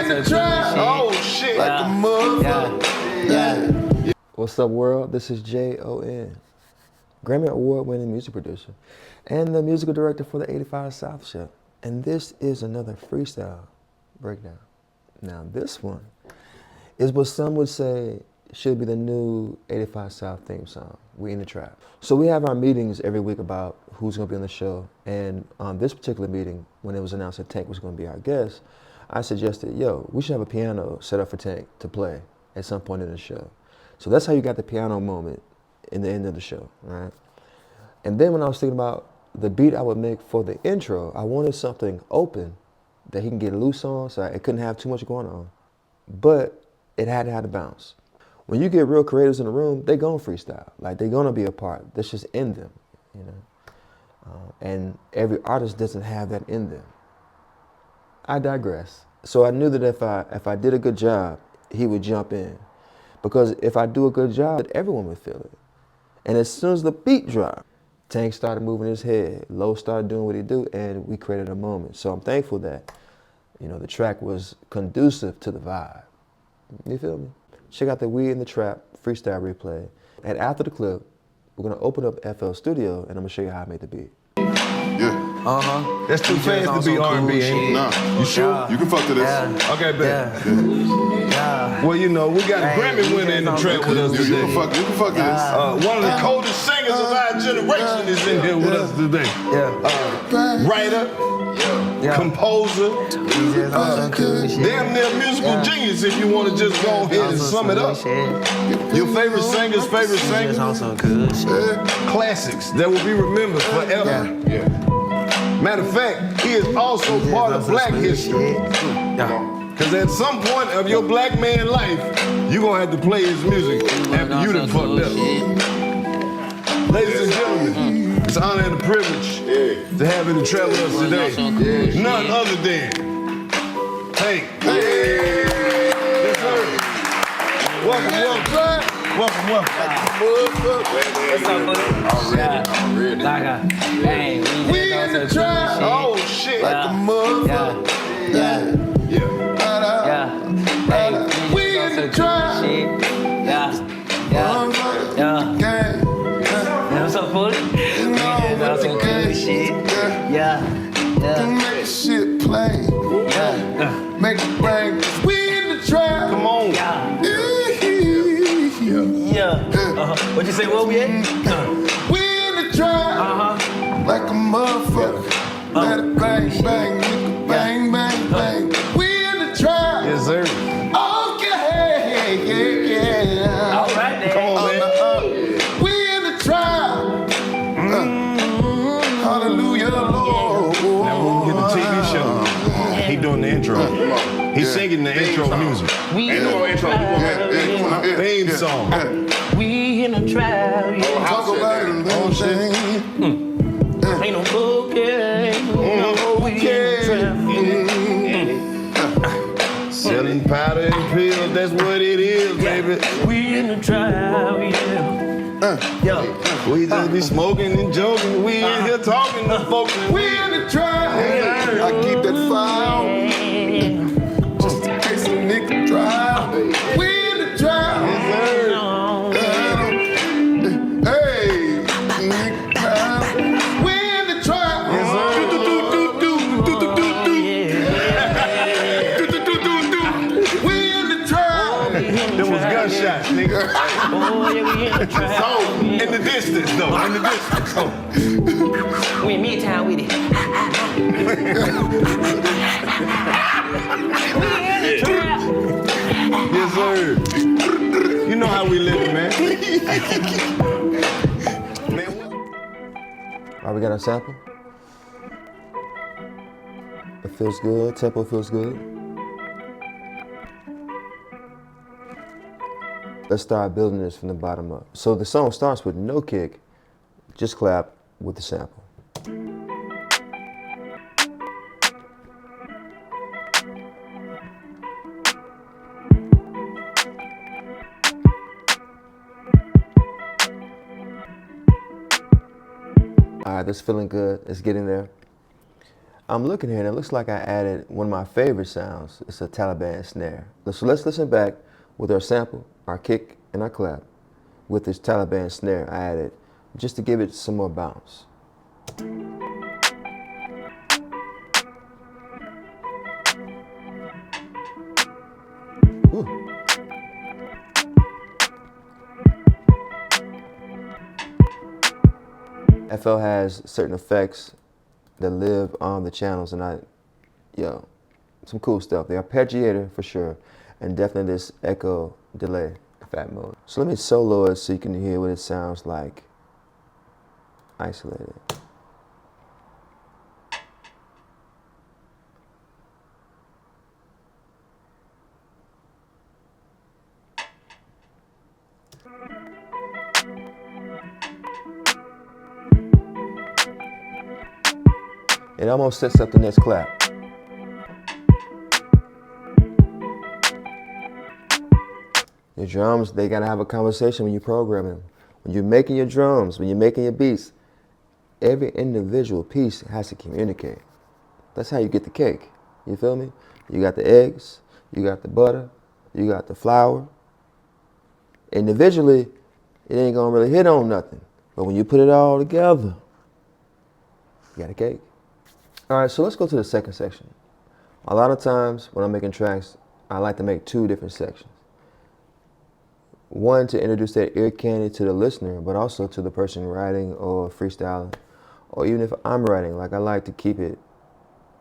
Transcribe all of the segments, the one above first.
the trap. Oh shit. Like a motherfucker. What's up, world? This is J.O.N, Grammy Award-winning music producer and the musical director for the 85 South show. And this is another freestyle breakdown. Now, this one is what some would say should be the new 85 South theme song, We in the Trap. So we have our meetings every week about who's gonna be on the show. And on this particular meeting, when it was announced that Tank was gonna be our guest, I suggested, yo, we should have a piano set up for Tank to play at some point in the show. So that's how you got the piano moment in the end of the show, right? And then when I was thinking about the beat I would make for the intro, I wanted something open that he can get loose on, so it couldn't have too much going on. But it had to have a bounce. When you get real creatives in the room, they gonna freestyle. Like, they're gonna be a part. That's just in them, you know? And every artist doesn't have that in them. I digress. So I knew that if I did a good job, he would jump in. Because if I do a good job, everyone would feel it. And as soon as the beat dropped, Tank started moving his head, Low started doing what he do, and we created a moment. So I'm thankful that, you know, the track was conducive to the vibe. You feel me? Check out the We in the Trap freestyle replay. And after the clip, we're gonna open up FL Studio and I'm gonna show you how I made the beat. Yeah. Uh-huh. That's too fast to be R&B, ain't it? Nah. You sure? Yeah. You can fuck to this. Yeah. Okay, bet. Yeah. Well, you know, we got a Grammy winner in the track with us today. You can fuck to this. One of the coldest singers of our generation is in here with us today. Writer, composer, damn near musical genius if you want to just go ahead and sum it up. Your favorite singers, classics that will be remembered forever. Matter of fact, he is also part of Black history. Because at some point of your black man life, you're going to have to play his music after you done fucked up. Ladies and gentlemen, it's an honor and a privilege to have him to travel with us today. None other than Tank. Yes, sir. Welcome. We in the trap. Oh shit. Like a motherfucker. We in the trap. What's up, Fully? That's some good shit. Make shit play. Make it bang. We in the trap. Come on. What you say, where we at? We in the trap. Like a motherfucker. Let it bang, bang, bang, bang, bang. We in the trap. Yes, sir. All right, then. Come on, man. We in the trap. Hallelujah, Lord. Now when we get the TV show, he doing the intro. He's singing the intro music. We in the trap. Theme song. We in the trap. Talk about it, little thing. Ain't no cocaine. We in the trap. Selling powder and pills, that's what it is, baby. We in the trap, We just be smoking and joking. We in here talking to folks. We in the trap. I keep that file. Just in case a nigga drive. We in the trap. Hey, nigga drive. We in the trap. We in the trap. There was gunshots, nigga. So, in the distance, though. In the distance. We in Midtown with it. We in the trap. Yes, sir. You know how we live, man. All right, we got our sample. It feels good, tempo feels good. Let's start building this from the bottom up. So the song starts with no kick, just clap with the sample. All right, that's feeling good. It's getting there. I'm looking here and it looks like I added one of my favorite sounds. It's a Taliban snare. So let's listen back with our sample, our kick, and our clap. With this Taliban snare I added just to give it some more bounce. Ooh. FL has certain effects that live on the channels, and some cool stuff. The arpeggiator for sure, and definitely this echo delay fat mode. So let me solo it so you can hear what it sounds like isolated. It almost sets up the next clap. Your drums, they gotta have a conversation when you program them. When you're making your drums, when you're making your beats, every individual piece has to communicate. That's how you get the cake. You feel me? You got the eggs, you got the butter, you got the flour. Individually, it ain't gonna really hit on nothing. But when you put it all together, you got a cake. All right, so let's go to the second section. A lot of times when I'm making tracks, I like to make two different sections. One, to introduce that ear candy to the listener, but also to the person writing or freestyling. Or even if I'm writing, like I like to keep it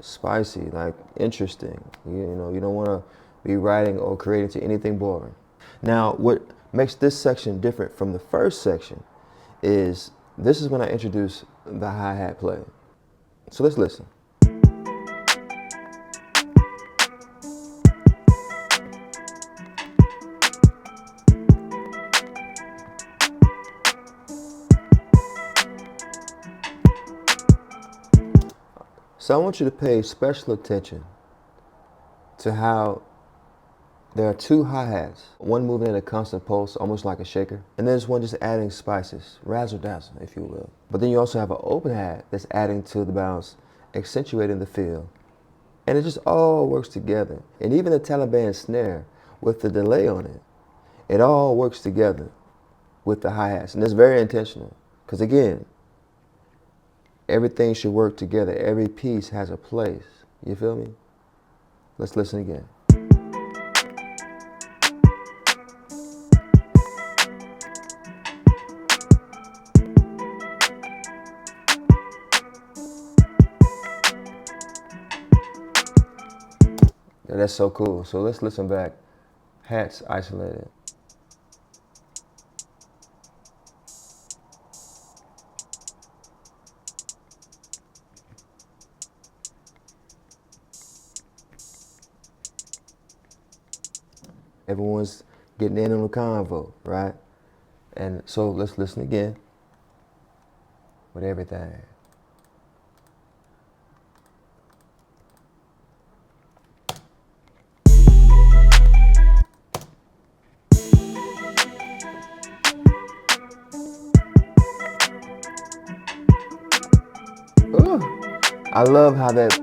spicy, like interesting. You know, you don't want to be writing or creating to anything boring. Now, what makes this section different from the first section is this is when I introduce the hi-hat play. So let's listen. So I want you to pay special attention to how there are two hi-hats, one moving at a constant pulse, almost like a shaker, and there's one just adding spices, razzle-dazzle, if you will. But then you also have an open hat that's adding to the bounce, accentuating the feel. And it just all works together. And even the Taliban snare with the delay on it, it all works together with the hi-hats. And it's very intentional, because again, everything should work together. Every piece has a place. You feel me? Let's listen again. Yeah, that's so cool. So let's listen back. Hats isolated. Everyone's getting in on the convo, right? And so let's listen again with everything. Ooh. I love how that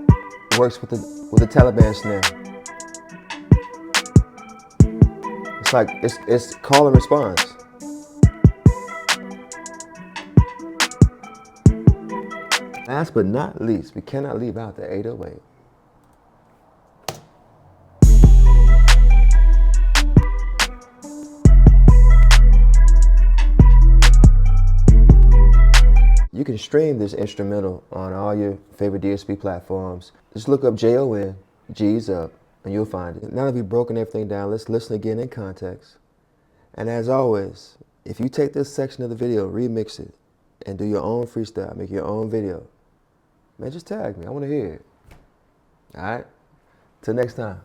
works with the Taliban snare. It's like it's call and response. Last but not least, we cannot leave out the 808. You can stream this instrumental on all your favorite DSP platforms. Just look up J.O.N, G's up, and you'll find it. Now that we've broken everything down, let's listen again in context. And as always, if you take this section of the video, remix it, and do your own freestyle, make your own video, man, just tag me. I want to hear it. All right? Till next time.